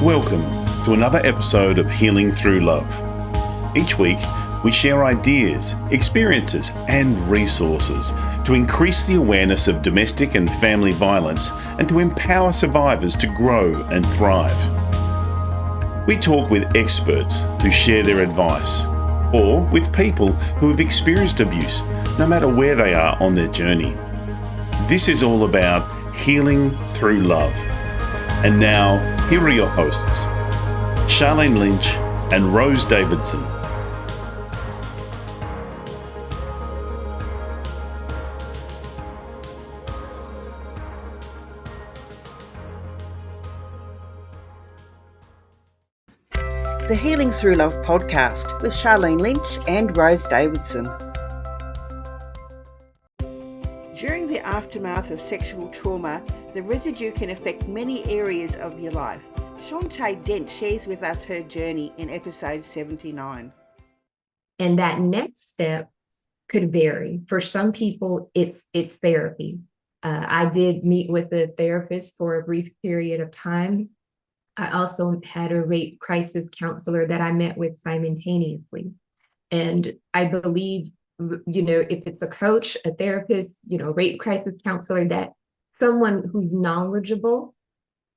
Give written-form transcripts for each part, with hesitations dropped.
Welcome to another episode of Healing Through Love. Each week, we share ideas, experiences, and resources to increase the awareness of domestic and family violence and to empower survivors to grow and thrive. We talk with experts who share their advice, or with people who have experienced abuse, no matter where they are on their journey. This is all about healing through love. And now, here are your hosts, Charlene Lynch and Rose Davidson. The Healing Through Love podcast with Charlene Lynch and Rose Davidson. During the aftermath of sexual trauma, the residue can affect many areas of your life. Chanté Dent shares with us her journey in episode 79. And that next step could vary. For some people, it's therapy. I did meet with a therapist for a brief period of time. I also had a rape crisis counselor that I met with simultaneously. And I believe, if it's a coach, a therapist, rape crisis counselor, that someone who's knowledgeable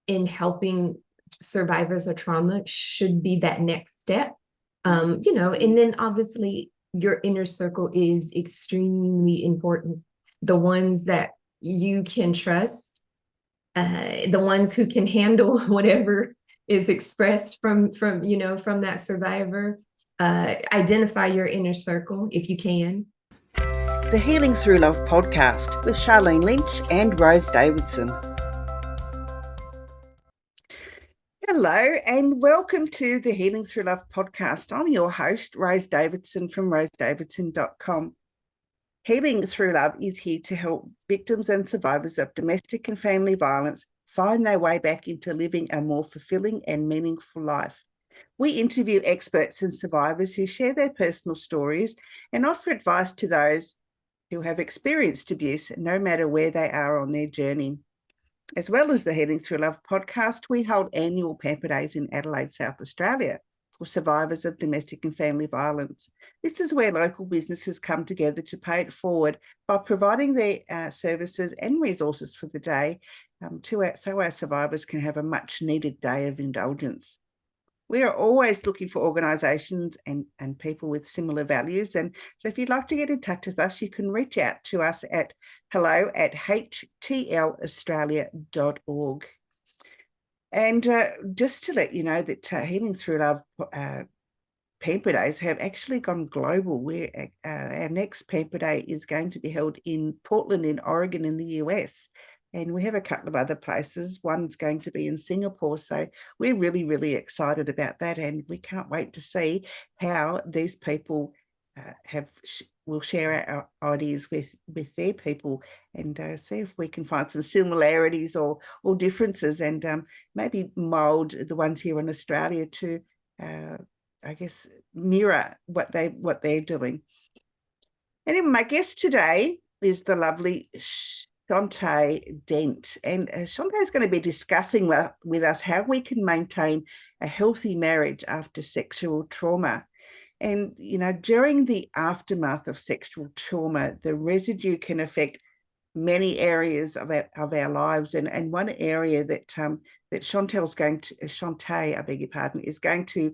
in helping survivors of trauma should be that next step. And then obviously your inner circle is extremely important. The ones that you can trust, the ones who can handle whatever is expressed from that survivor. Identify your inner circle if you can. The Healing Through Love podcast with Charlene Lynch and Rose Davidson. Hello and welcome to the Healing Through Love podcast. I'm your host, Rose Davidson from rosedavidson.com. Healing Through Love is here to help victims and survivors of domestic and family violence find their way back into living a more fulfilling and meaningful life. We interview experts and survivors who share their personal stories and offer advice to those who have experienced abuse, no matter where they are on their journey. As well as the Healing Through Love podcast, we hold annual Pamper Days in Adelaide, South Australia for survivors of domestic and family violence. This is where local businesses come together to pay it forward by providing their services and resources for the day so our survivors can have a much needed day of indulgence. We are always looking for organisations and people with similar values. And so if you'd like to get in touch with us, you can reach out to us at hello@htlaustralia.org. And just to let you know that Healing Through Love Pamper Days have actually gone global. Our next Pamper Day is going to be held in Portland in Oregon in the US. And we have a couple of other places. One's going to be in Singapore. So we're really, really excited about that. And we can't wait to see how these people will share our ideas with their people and see if we can find some similarities or differences and maybe mould the ones here in Australia to, mirror what they're doing. Anyway, my guest today is the lovely Chanté Dent, and Chanté is going to be discussing with us how we can maintain a healthy marriage after sexual trauma. And, during the aftermath of sexual trauma, the residue can affect many areas of our lives. And one area that Chanté, is going to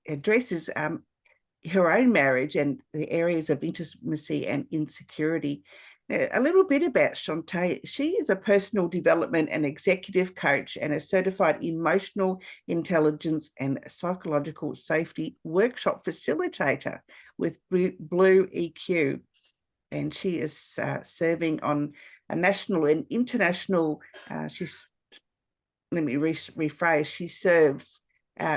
addresses her own marriage and the areas of intimacy and insecurity. A little bit about Chanté. She is a personal development and executive coach and a certified emotional intelligence and psychological safety workshop facilitator with BlueEQ. And she is serving on a national and international, she serves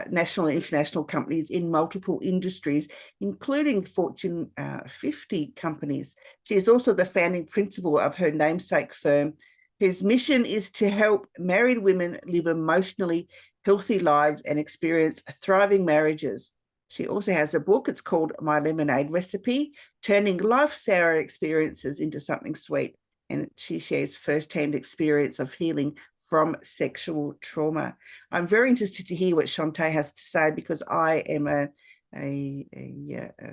national and international companies in multiple industries, including Fortune 50 companies. She is also the founding principal of her namesake firm, whose mission is to help married women live emotionally healthy lives and experience thriving marriages. She also has a book. It's called My Lemonade Recipe, Turning Life Sour Experiences into Something Sweet. And she shares firsthand experience of healing from sexual trauma. I'm very interested to hear what Chante has to say, because I am a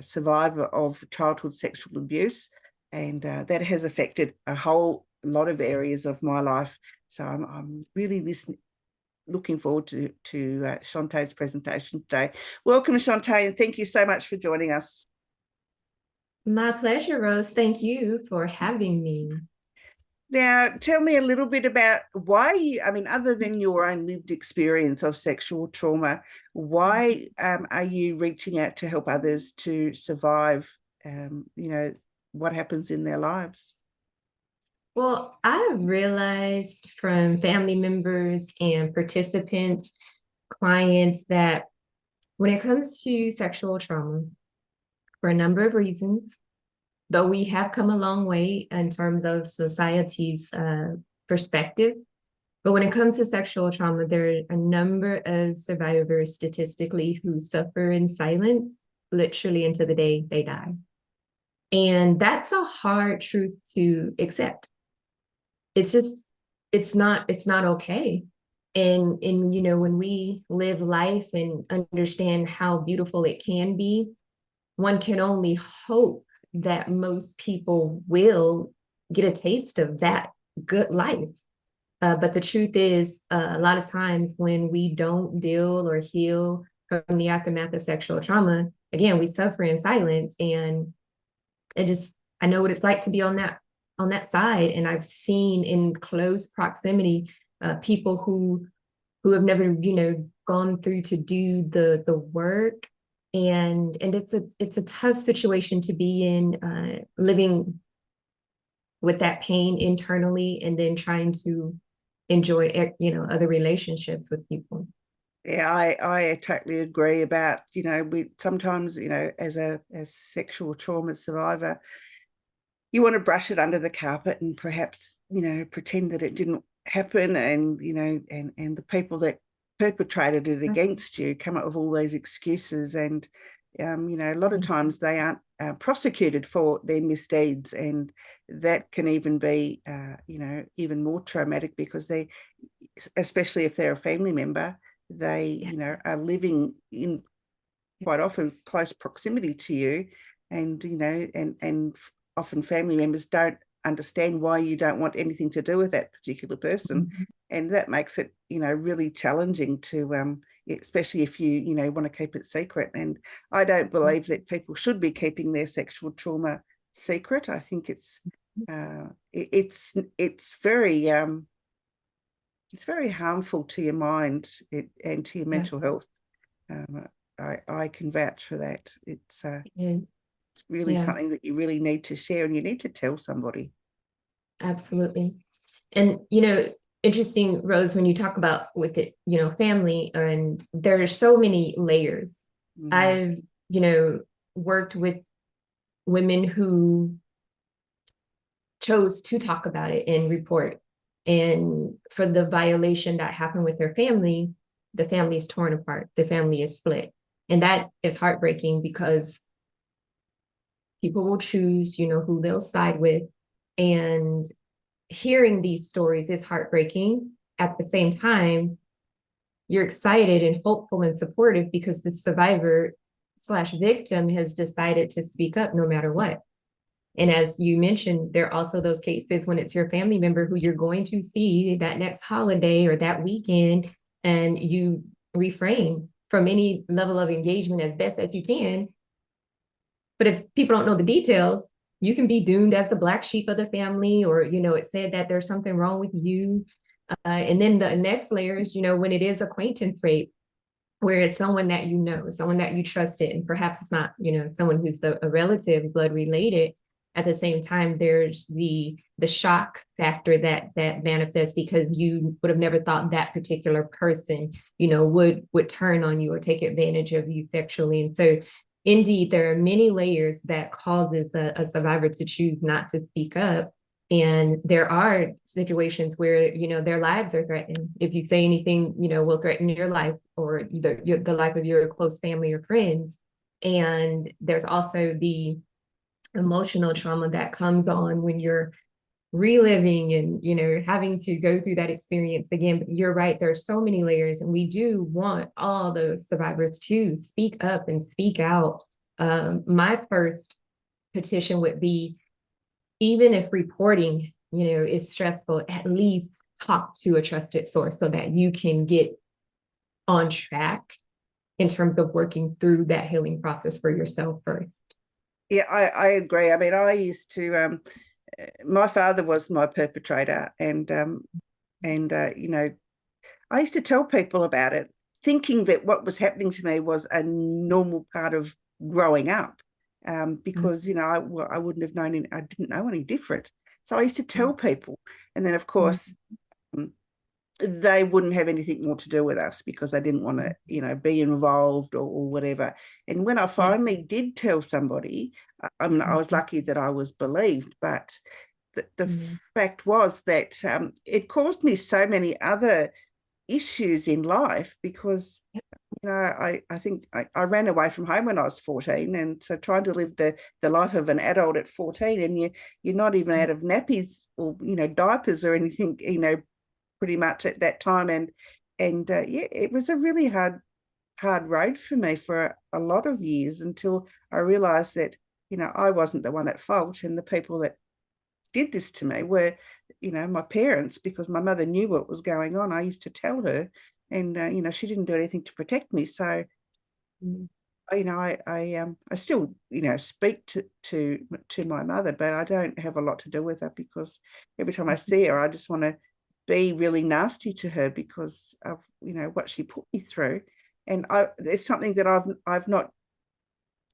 survivor of childhood sexual abuse, and that has affected a whole lot of areas of my life. So I'm really looking forward to Chanté's presentation today. Welcome, Chanté, and thank you so much for joining us. My pleasure, Rose. Thank you for having me. Now, tell me a little bit about why you, I mean, other than your own lived experience of sexual trauma, why are you reaching out to help others to survive, what happens in their lives? Well, I realized from family members and participants, clients, that when it comes to sexual trauma, for a number of reasons, though we have come a long way in terms of society's perspective, but when it comes to sexual trauma, there are a number of survivors statistically who suffer in silence, literally until the day they die. And that's a hard truth to accept. It's not okay. And when we live life and understand how beautiful it can be, one can only hope that most people will get a taste of that good life. But the truth is, a lot of times when we don't deal or heal from the aftermath of sexual trauma, again, we suffer in silence. And I know what it's like to be on that side. And I've seen in close proximity people who have never, gone through to do the work. And it's a tough situation to be in, living with that pain internally, and then trying to enjoy, other relationships with people. Yeah, I totally agree about, we sometimes, as a sexual trauma survivor, you want to brush it under the carpet and perhaps, pretend that it didn't happen, and, and the people that perpetrated it against you come up with all these excuses, and, a lot of times they aren't prosecuted for their misdeeds, and that can even be, even more traumatic, because they, especially if they're a family member, they, are living in quite often close proximity to you, and, and often family members don't understand why you don't want anything to do with that particular person. Mm-hmm. And that makes it, really challenging to, especially if you, want to keep it secret. And I don't believe that people should be keeping their sexual trauma secret. I think it's very, it's very harmful to your mind and to your mental health. I can vouch for that. It's really something that you really need to share, and you need to tell somebody. Absolutely. And, interesting, Rose, when you talk about with it, family, and there are so many layers. I've, worked with women who chose to talk about it and report. And for the violation that happened with their family, the family is torn apart, the family is split. And that is heartbreaking, because people will choose, who they'll side with. And hearing these stories is heartbreaking. At the same time, you're excited and hopeful and supportive, because the survivor / victim has decided to speak up no matter what. And as you mentioned, there are also those cases when it's your family member who you're going to see that next holiday or that weekend, and you refrain from any level of engagement as best as you can. But if people don't know the details, you can be doomed as the black sheep of the family, or, it said that there's something wrong with you. And then the next layer is, when it is acquaintance rape, where it's someone that someone that you trusted, and perhaps it's not, someone who's a relative, blood related. At the same time, there's the shock factor that manifests, because you would have never thought that particular person, would turn on you or take advantage of you sexually. And so, indeed, there are many layers that causes a survivor to choose not to speak up. And there are situations where, their lives are threatened. If you say anything, will threaten your life, or the life of your close family or friends. And there's also the emotional trauma that comes on when you're reliving and, having to go through that experience again. But you're right, there's so many layers, and we do want all the survivors to speak up and speak out. My first petition would be, even if reporting, is stressful, at least talk to a trusted source so that you can get on track in terms of working through that healing process for yourself first. Yeah, I agree. I mean, I used to, my father was my perpetrator, and I used to tell people about it, thinking that what was happening to me was a normal part of growing up, because, I wouldn't have known, I didn't know any different. So I used to tell people, and then, of course, they wouldn't have anything more to do with us because they didn't want to, be involved or whatever. And when I finally did tell somebody, I was lucky that I was believed, but the fact was that it caused me so many other issues in life because, I think I ran away from home when I was 14, and so trying to live the life of an adult at 14, and you're not even out of nappies or diapers or anything, pretty much at that time, and it was a really hard road for me for a lot of years until I realized that I wasn't the one at fault, and the people that did this to me were my parents, because my mother knew what was going on. I used to tell her, and she didn't do anything to protect me. So I still speak to my mother, but I don't have a lot to do with her, because every time I see her I just want to be really nasty to her because of what she put me through, and it's something that I've not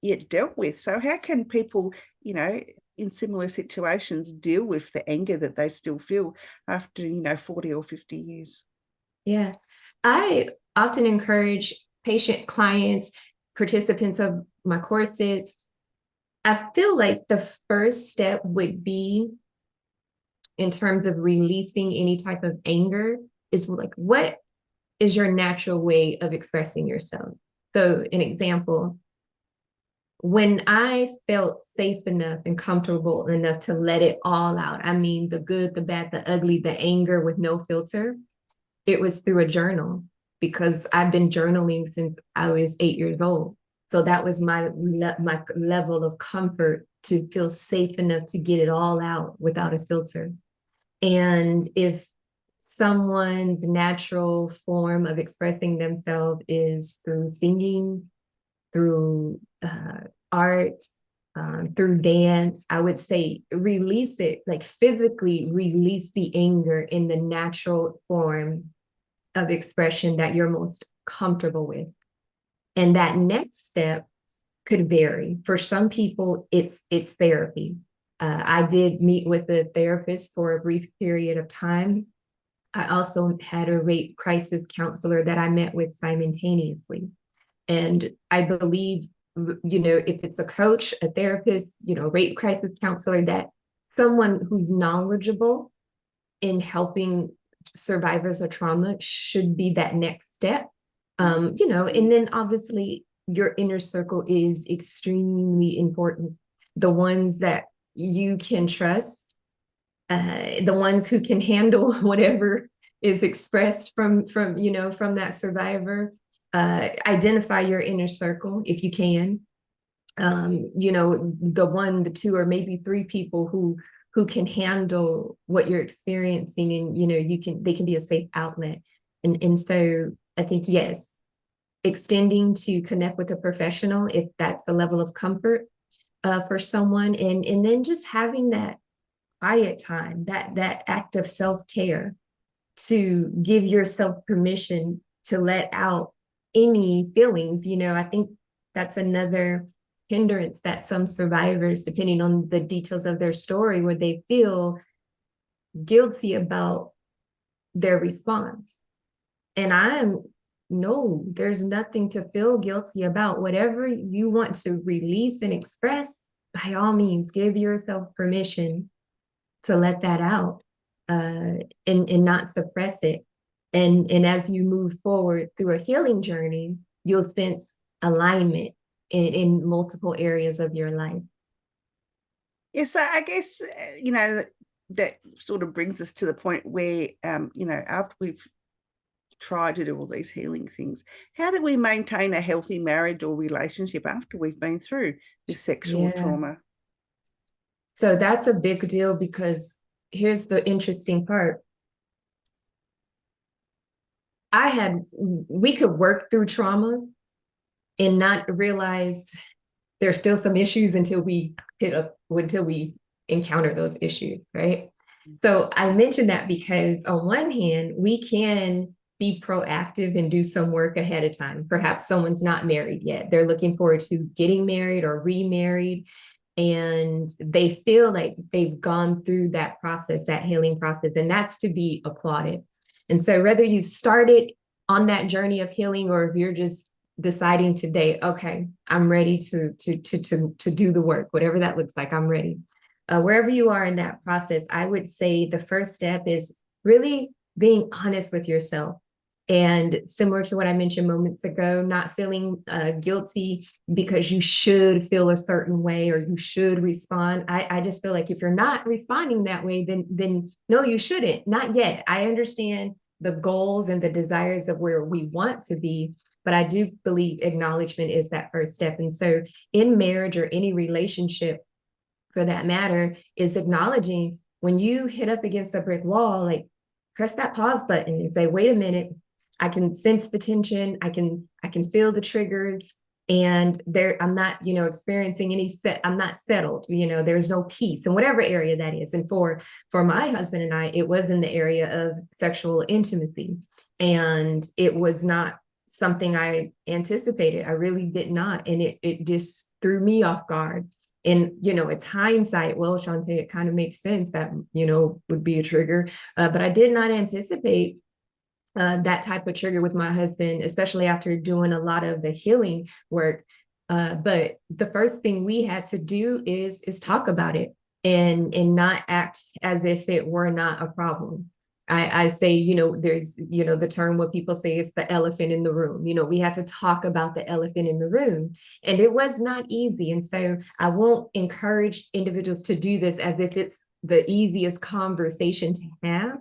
yet dealt with. So how can people in similar situations deal with the anger that they still feel after 40 or 50 years? Yeah, I often encourage patient clients, participants of my courses. I feel like the first step would be, in terms of releasing any type of anger, is like, what is your natural way of expressing yourself? So an example, when I felt safe enough and comfortable enough to let it all out, I mean, the good, the bad, the ugly, the anger with no filter, it was through a journal, because I've been journaling since I was 8 years old. So that was my level of comfort, to feel safe enough to get it all out without a filter. And if someone's natural form of expressing themselves is through singing, through art, through dance, I would say release it, like physically release the anger in the natural form of expression that you're most comfortable with. And that next step could vary. For some people, it's therapy. I did meet with a therapist for a brief period of time. I also had a rape crisis counselor that I met with simultaneously. And I believe, if it's a coach, a therapist, rape crisis counselor, that someone who's knowledgeable in helping survivors of trauma should be that next step. And then obviously your inner circle is extremely important. The ones that you can trust, the ones who can handle whatever is expressed from that survivor. Identify your inner circle if you can. The one, the two, or maybe three people who can handle what you're experiencing, and they can be a safe outlet. And so I think, yes, extending to connect with a professional if that's the level of comfort for someone, and then just having that quiet time, that act of self-care, to give yourself permission to let out any feelings. I think that's another hindrance that some survivors, depending on the details of their story, where they feel guilty about their response. And no, there's nothing to feel guilty about. Whatever you want to release and express, by all means, give yourself permission to let that out, and not suppress it. And as you move forward through a healing journey, you'll sense alignment in multiple areas of your life. Yeah, so I guess, that sort of brings us to the point where, after we've tried to do all these healing things, how do we maintain a healthy marriage or relationship after we've been through this sexual trauma? So that's a big deal, because here's the interesting part. We could work through trauma and not realize there's still some issues until we encounter those issues, right? So I mentioned that because on one hand, we can be proactive and do some work ahead of time. Perhaps someone's not married yet. They're looking forward to getting married or remarried, and they feel like they've gone through that process, that healing process, and that's to be applauded. And so whether you've started on that journey of healing, or if you're just deciding today, okay, I'm ready to do the work, whatever that looks like, I'm ready. Wherever you are in that process, I would say the first step is really being honest with yourself. And similar to what I mentioned moments ago, not feeling guilty because you should feel a certain way or you should respond. I just feel like if you're not responding that way, then no, you shouldn't. Not yet. I understand the goals and the desires of where we want to be, but I do believe acknowledgement is that first step. And so in marriage or any relationship for that matter, is acknowledging when you hit up against a brick wall, like press that pause button and say, wait a minute, I can sense the tension. I can feel the triggers, and I'm not, experiencing I'm not settled. There's no peace in whatever area that is. And for my husband and I, it was in the area of sexual intimacy, and it was not something I anticipated. I really did not. And it just threw me off guard. And, it's hindsight. Well, Chante, it kind of makes sense that, would be a trigger. But I did not anticipate that type of trigger with my husband, especially after doing a lot of the healing work. But the first thing we had to do is talk about it and not act as if it were not a problem. I say, there's, the term what people say is the elephant in the room. We had to talk about the elephant in the room, and it was not easy. And so I won't encourage individuals to do this as if it's the easiest conversation to have.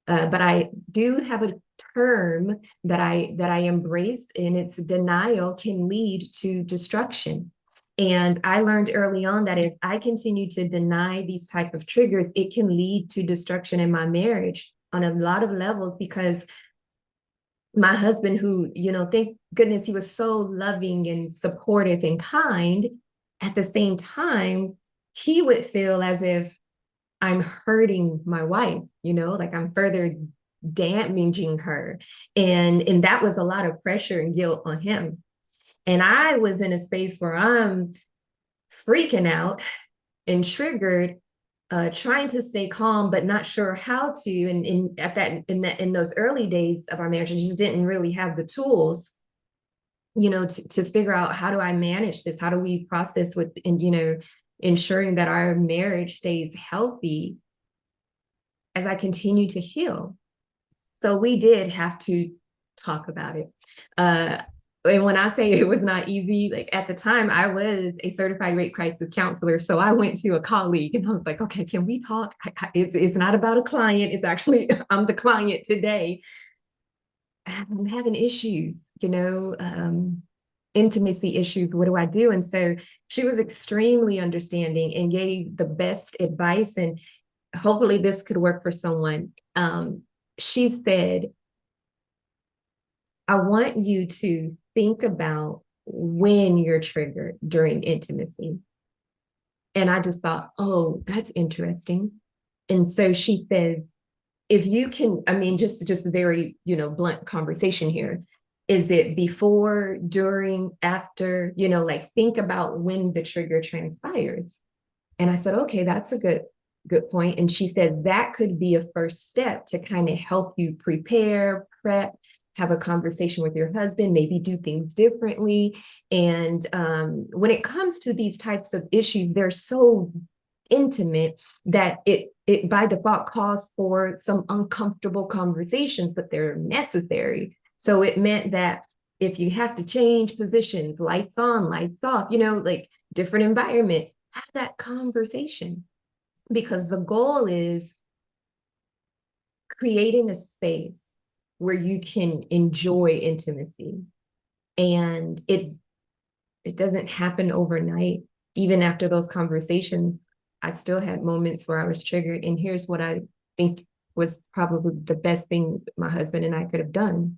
But I do have a term that I embrace, and it's denial can lead to destruction. And I learned early on that if I continue to deny these type of triggers, it can lead to destruction in my marriage on a lot of levels, because my husband, who, thank goodness he was so loving and supportive and kind, at the same time, he would feel as if I'm hurting my wife, like I'm further damaging her. And that was a lot of pressure and guilt on him. And I was in a space where I'm freaking out and triggered, trying to stay calm, but not sure how to. And in those early days of our marriage, I just didn't really have the tools, to figure out, how do I manage this? How do we process with, and, ensuring that our marriage stays healthy as I continue to heal. So we did have to talk about it. And when I say it was not easy, like at the time I was a certified rape crisis counselor. So I went to a colleague and I was like, okay, can we talk? It's not about a client. It's actually, I'm the client today. I'm having issues, intimacy issues. What do I do? And so she was extremely understanding and gave the best advice. And hopefully this could work for someone. She said, I want you to think about when you're triggered during intimacy. And I just thought, oh, that's interesting. And so she says, if you can, just very, blunt conversation here. Is it before, during, after, think about when the trigger transpires? And I said, okay, that's a good point. And she said, that could be a first step to kind of help you prepare, prep, have a conversation with your husband, maybe do things differently. And when it comes to these types of issues, they're so intimate that it by default calls for some uncomfortable conversations, but they're necessary. So it meant that if you have to change positions, lights on, lights off, like different environment, have that conversation. because the goal is creating a space where you can enjoy intimacy. And it doesn't happen overnight. Even after those conversations, I still had moments where I was triggered. And here's what I think was probably the best thing my husband and I could have done.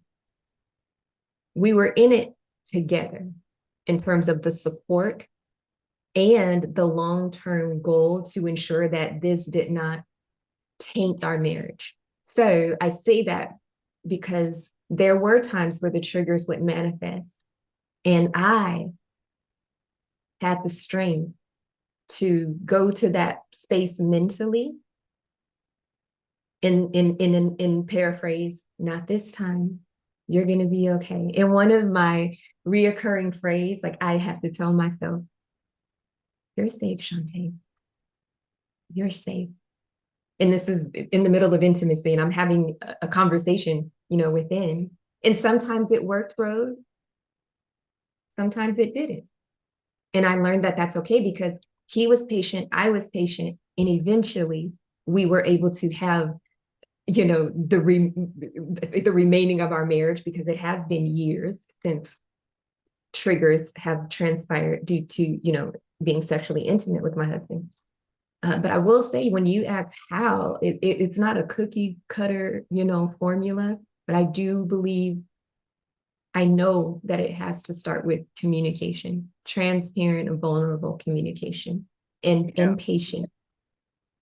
We were in it together in terms of the support and the long-term goal to ensure that this did not taint our marriage. So I say that because there were times where the triggers would manifest, and I had the strength to go to that space mentally in paraphrase, not this time, you're going to be okay. And one of my reoccurring phrase, like I have to tell myself, you're safe, Chante. You're safe. And this is in the middle of intimacy, and I'm having a conversation, within. And sometimes it worked, Rose. Sometimes it didn't. And I learned that that's okay, because he was patient, I was patient, and eventually we were able to have, the remaining of our marriage, because it has been years since triggers have transpired due to, being sexually intimate with my husband. But I will say, when you ask how, it's not a cookie cutter, formula, but I do believe, I know that it has to start with communication, transparent and vulnerable communication, and patient.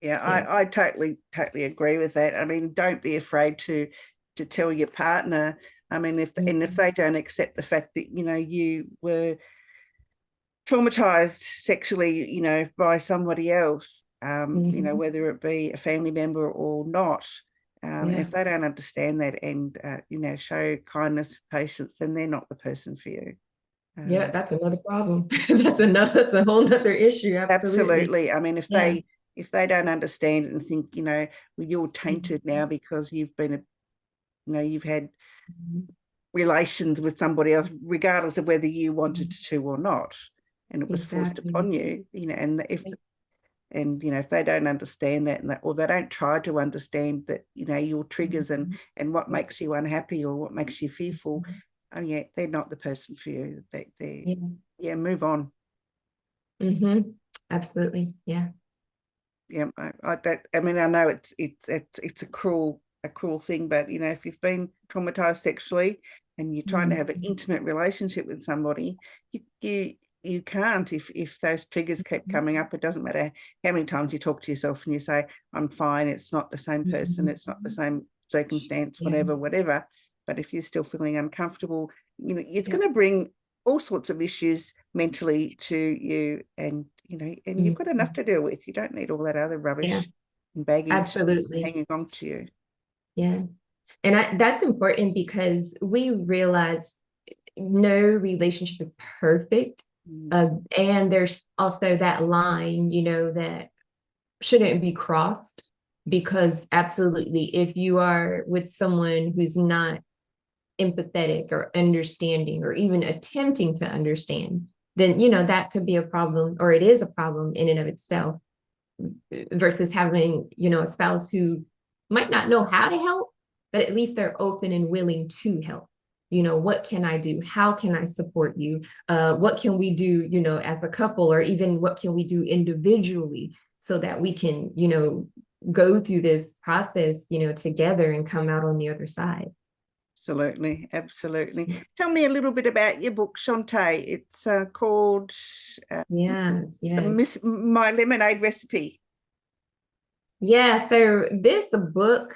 Yeah, I totally agree with that. I mean, don't be afraid to tell your partner. I mean, if they don't accept the fact that, you were traumatized sexually, by somebody else, whether it be a family member or not, if they don't understand that and, show kindness, patience, then they're not the person for you. Yeah, that's another problem. That's a whole nother issue. Absolutely. I mean, if they don't understand it and think, well, you're tainted now because you've been, you've had relations with somebody else, regardless of whether you wanted to or not, and it was forced upon you, and if they don't understand that, or they don't try to understand that, your triggers and what makes you unhappy or what makes you fearful, they're not the person for you. Move on. Absolutely. Yeah. I mean, I know it's a cruel thing, but if you've been traumatized sexually and you're trying to have an intimate relationship with somebody, you can't if those triggers keep coming up. It doesn't matter how many times you talk to yourself and you say, I'm fine, it's not the same person, it's not the same circumstance, whatever. But if you're still feeling uncomfortable, it's going to bring all sorts of issues mentally to you, and you've got enough to deal with. You don't need all that other rubbish and baggage hanging on to you. Yeah. And that's important, because we realize no relationship is perfect. And there's also that line, that shouldn't be crossed, because absolutely, if you are with someone who's not empathetic or understanding or even attempting to understand, then, that could be a problem, or it is a problem in and of itself, versus having, a spouse who might not know how to help, but at least they're open and willing to help. What can I do? How can I support you? What can we do, as a couple, or even what can we do individually, so that we can, go through this process, together and come out on the other side. Absolutely. Tell me a little bit about your book, Chante. It's called My Lemonade Recipe. Yeah, so this book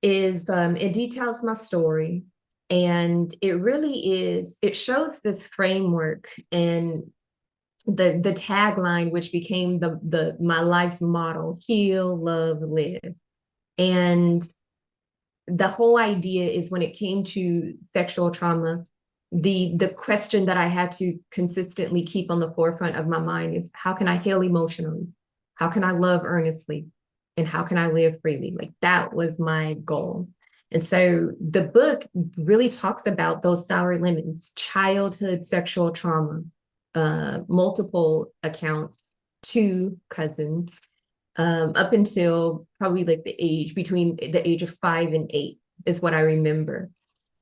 is, it details my story, and it shows this framework and the tagline, which became my life's motto: heal, love, live. And the whole idea is, when it came to sexual trauma, the question that I had to consistently keep on the forefront of my mind is, how can I heal emotionally? How can I love earnestly? And how can I live freely? Like, that was my goal. And so the book really talks about those sour lemons, childhood sexual trauma, multiple accounts, 2 cousins, up until probably like between the age of 5 and 8 is what I remember.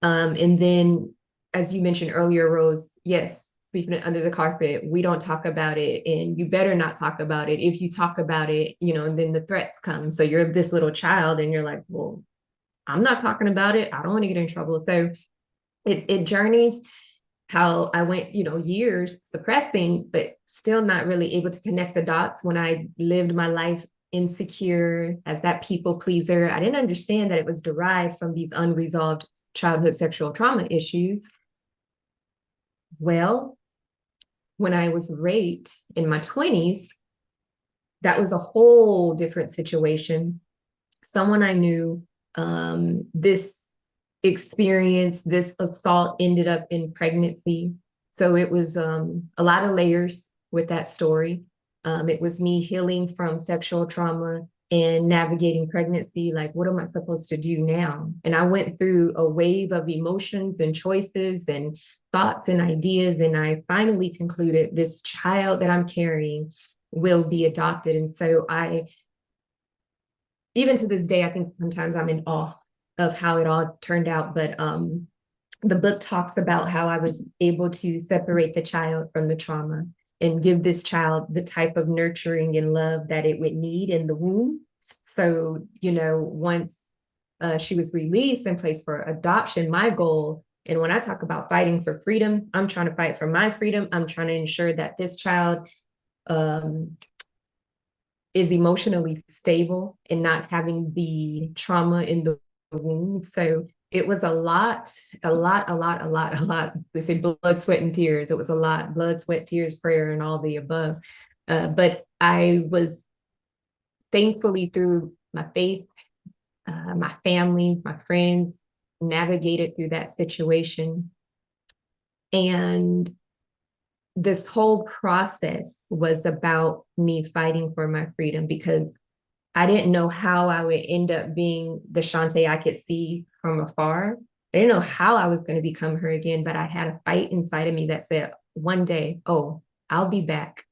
And then, as you mentioned earlier, Rose, yes, sweeping it under the carpet. We don't talk about it, and you better not talk about it. If you talk about it, and then the threats come. So you're this little child and you're like, well, I'm not talking about it. I don't want to get in trouble. So it journeys how I went, years suppressing, but still not really able to connect the dots when I lived my life insecure as that people pleaser. I didn't understand that it was derived from these unresolved childhood sexual trauma issues. Well, when I was raped in my 20s, that was a whole different situation. Someone I knew, this experience, this assault ended up in pregnancy. So it was a lot of layers with that story. It was me healing from sexual trauma and navigating pregnancy. Like, what am I supposed to do now? And I went through a wave of emotions and choices and thoughts and ideas. And I finally concluded this child that I'm carrying will be adopted. And so even to this day, I think sometimes I'm in awe of how it all turned out. But the book talks about how I was able to separate the child from the trauma and give this child the type of nurturing and love that it would need in the womb. So, once she was released and placed for adoption, my goal, and when I talk about fighting for freedom, I'm trying to fight for my freedom. I'm trying to ensure that this child is emotionally stable and not having the trauma in the womb. So it was a lot. They say blood, sweat, and tears. It was a lot, blood, sweat, tears, prayer, and all the above. But I was thankfully, through my faith, my family, my friends, navigated through that situation. And this whole process was about me fighting for my freedom, because I didn't know how I would end up being the Chante I could see from afar. I didn't know how I was going to become her again, but I had a fight inside of me that said, one day, oh, I'll be back.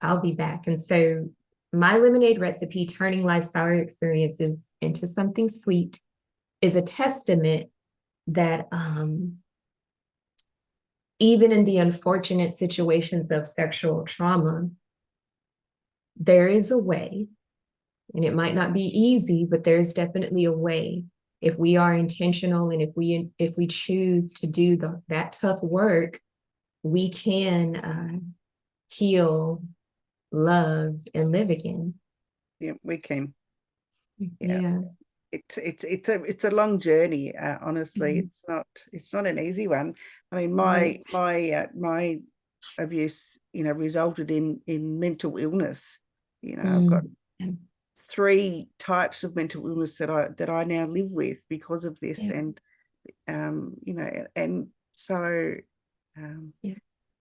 I'll be back. And so my lemonade recipe, turning life sour experiences into something sweet, is a testament that even in the unfortunate situations of sexual trauma, there is a way. And it might not be easy, but there's definitely a way. If we are intentional and if we choose to do that tough work, we can heal, love, and live again. Yeah, we can. Yeah. It's a long journey. Honestly, it's not an easy one. I mean, my abuse, resulted in mental illness. I've got 3 types of mental illness that I now live with because of this. And and so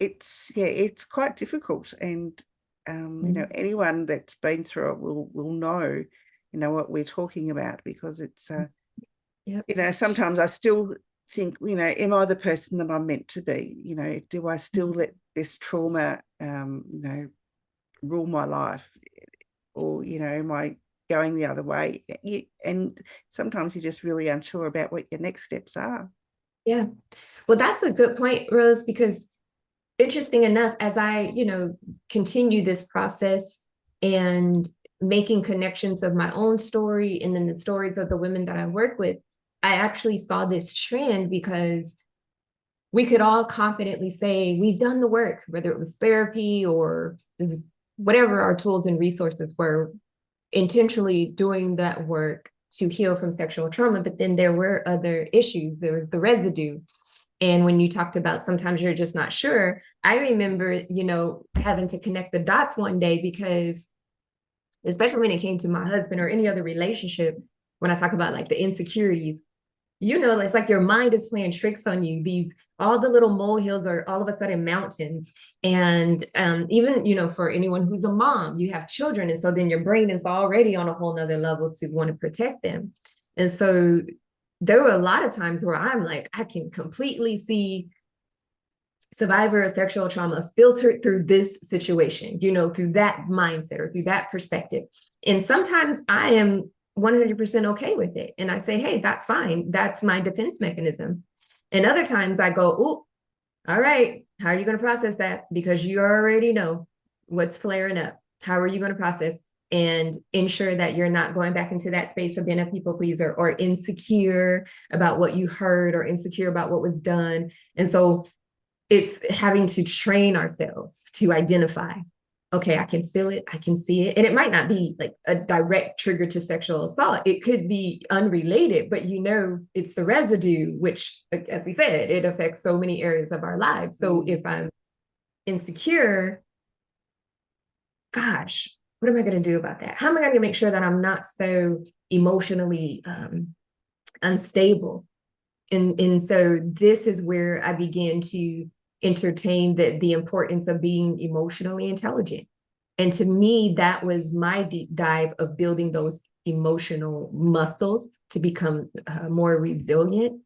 it's quite difficult. And anyone that's been through it will know what we're talking about, because it's sometimes I still think, am I the person that I'm meant to be? Do I still let this trauma rule my life? Or, am I going the other way? And sometimes you're just really unsure about what your next steps are. Yeah. Well, that's a good point, Rose, because interesting enough, as I, continue this process and making connections of my own story and then the stories of the women that I work with, I actually saw this trend, because we could all confidently say we've done the work, whether it was therapy or just whatever our tools and resources were, intentionally doing that work to heal from sexual trauma. But then there were other issues. There was the residue. And when you talked about sometimes you're just not sure, I remember, having to connect the dots one day, because especially when it came to my husband or any other relationship, when I talk about like the insecurities, it's like your mind is playing tricks on you. All the little molehills are all of a sudden mountains. And even, for anyone who's a mom, you have children. And so then your brain is already on a whole nother level to want to protect them. And so there were a lot of times where I'm like, I can completely see survivor of sexual trauma filtered through this situation, through that mindset or through that perspective. And sometimes I am 100% okay with it. And I say, hey, that's fine. That's my defense mechanism. And other times I go, oh, all right, how are you going to process that? Because you already know what's flaring up. How are you going to process and ensure that you're not going back into that space of being a people pleaser or insecure about what you heard or insecure about what was done? And so it's having to train ourselves to identify, okay, I can feel it, I can see it. And it might not be like a direct trigger to sexual assault. It could be unrelated, but it's the residue, which, as we said, it affects so many areas of our lives. So if I'm insecure, gosh, what am I going to do about that? How am I going to make sure that I'm not so emotionally unstable? And so this is where I began to entertain the importance of being emotionally intelligent. And to me, that was my deep dive of building those emotional muscles to become more resilient.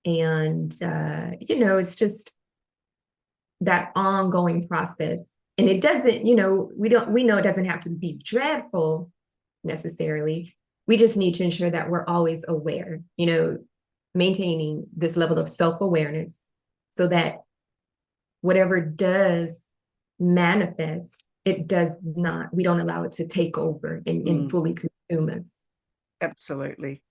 And, it's just that ongoing process. And it doesn't, we know it doesn't have to be dreadful necessarily. We just need to ensure that we're always aware, maintaining this level of self-awareness so that whatever does manifest, we don't allow it to take over and fully consume us. Absolutely.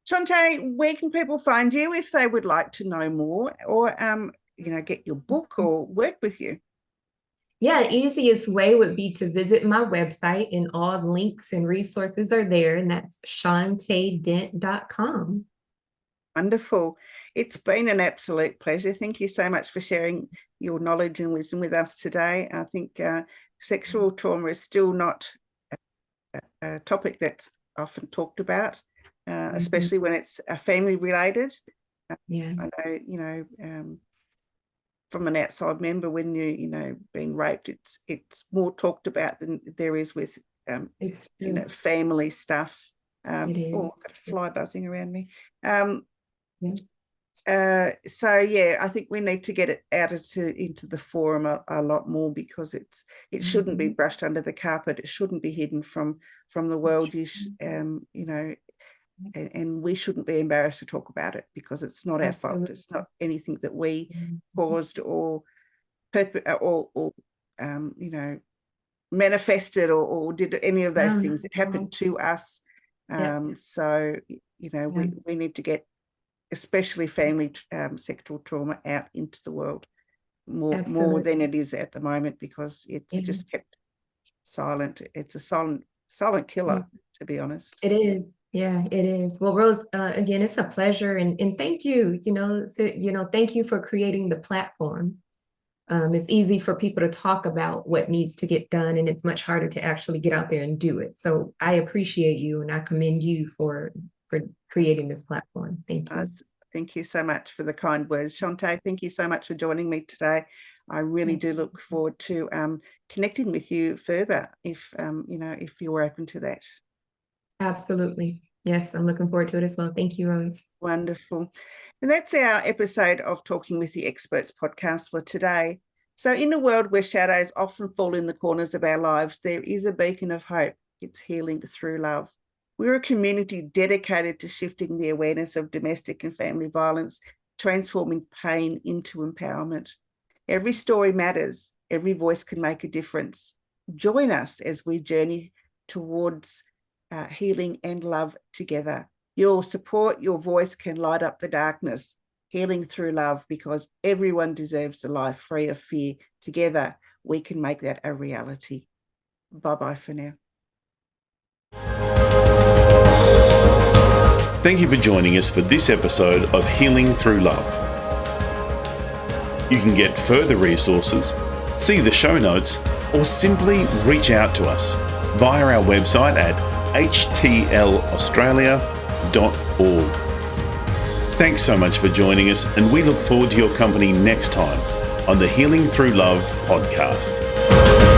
Chante, where can people find you if they would like to know more or, get your book or work with you? Yeah, easiest way would be to visit my website, and all links and resources are there, and that's chantédent.com. Wonderful. It's been an absolute pleasure. Thank you so much for sharing your knowledge and wisdom with us today. I think sexual trauma is still not a topic that's often talked about, especially when it's family related. Yeah. I know, from an outside member, when you being raped, it's more talked about than there is with family stuff. I've got a fly buzzing around me. I think we need to get it out into the forum a lot more, because it shouldn't be brushed under the carpet. It shouldn't be hidden from the world. And we shouldn't be embarrassed to talk about it, because it's not our fault. It's not anything that we caused or manifested or did any of those things. It happened to us. So we need to get especially family sexual trauma out into the world more than it is at the moment, because it's just kept silent. It's a silent killer, to be honest. It is. Yeah, it is. Well, Rose, again, it's a pleasure, and thank you. Thank you for creating the platform. It's easy for people to talk about what needs to get done, and it's much harder to actually get out there and do it. So I appreciate you, and I commend you for creating this platform. Thank you. Thank you so much for the kind words. Chante, thank you so much for joining me today. I really do look forward to connecting with you further if you're open to that. Absolutely. Yes, I'm looking forward to it as well. Thank you, Rose. Wonderful. And that's our episode of Talking with the Experts podcast for today. So in a world where shadows often fall in the corners of our lives, there is a beacon of hope. It's healing through love. We're a community dedicated to shifting the awareness of domestic and family violence, transforming pain into empowerment. Every story matters. Every voice can make a difference. Join us as we journey towards healing and love together. Your support, your voice can light up the darkness, healing through love, because everyone deserves a life free of fear. Together, we can make that a reality. Bye-bye for now. Thank you for joining us for this episode of Healing Through Love. You can get further resources, see the show notes, or simply reach out to us via our website at htlaustralia.org. Thanks so much for joining us, and we look forward to your company next time on the Healing Through Love podcast.